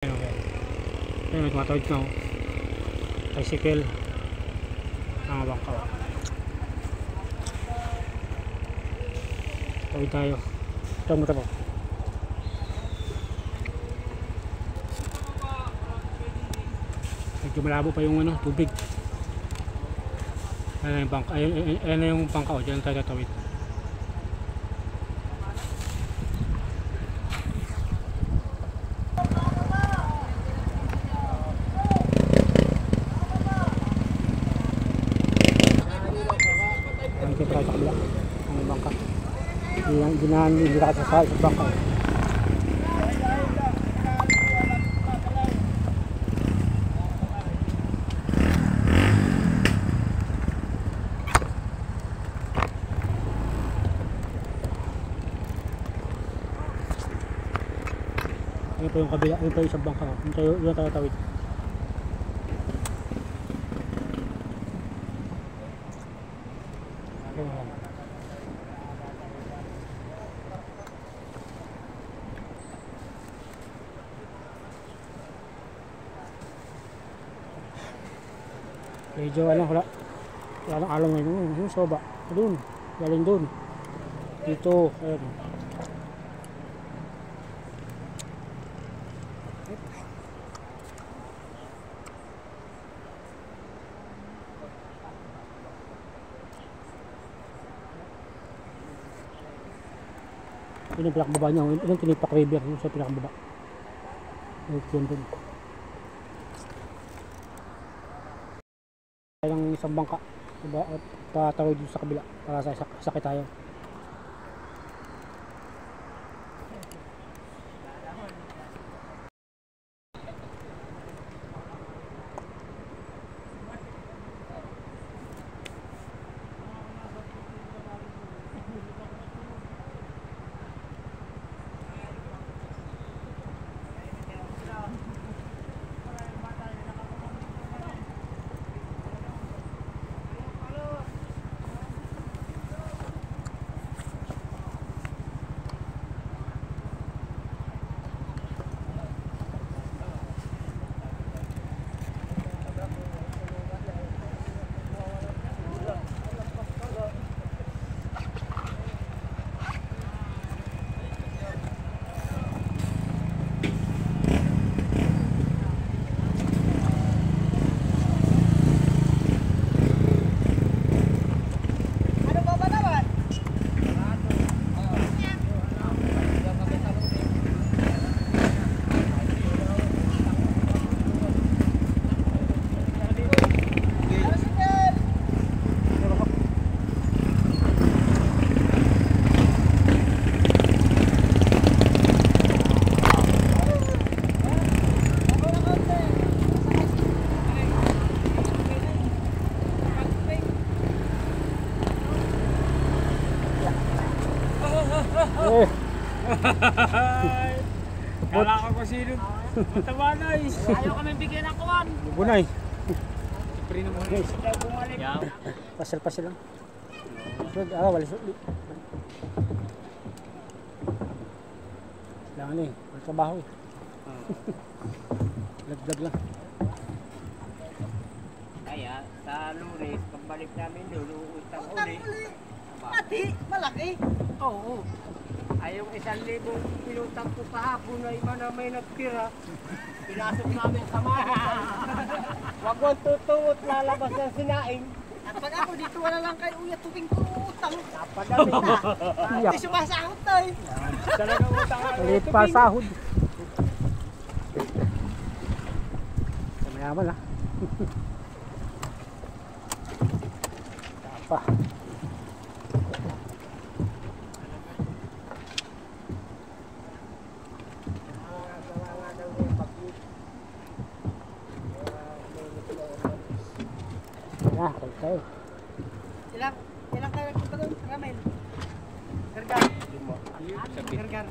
Ayun, may tumatawid na tricycle mga bangka. Tawid tayo. Ito mo tapo. Medyo malabo pa yung tubig. Ayan na yung bangka. Ayan na yung bangka. Diyan tayo tatawid. Kita sa kabila ang bangka. Hindi ka sa bangka. Ayun po yung kabila, ayun po yung isang bangka. Yung tatawid. Medyo wala nang along ngayon yung soba doon, galing doon dito. Ayun, yun yung pinakababa niya, yun yung Tinipak River, yun sa pinakababa. Yun doon ng isang bangka, diba? At tatawid dito sa kabila para sakit tayo. Kala ko kasi matabanay. Ayaw kami bigyan ng kuwan. Bunay. Siyempre naman. Bumalik. Pasal lang. Wala suli. Lang may trabaho eh. Lagdag lang. Kaya sa Lunes, pagbalik namin doon, uutang uli. Pati, malaki. Oo. Ay yung 1,000 pinutang ko kahapon na iba na may nagtira. Pinasok namin sa mga. Wag mong tutungot, lalabas ng sinaing. At pag ako dito wala lang kay Uya tubing ko utang. Napadami na. Hindi sumasahot tayo. Talagang utang ang Ulit pa sahod. Mayaman ha. Tapa. Okay. Ilang kayo nagpunta doon? Ramel? Gargar? Gargar.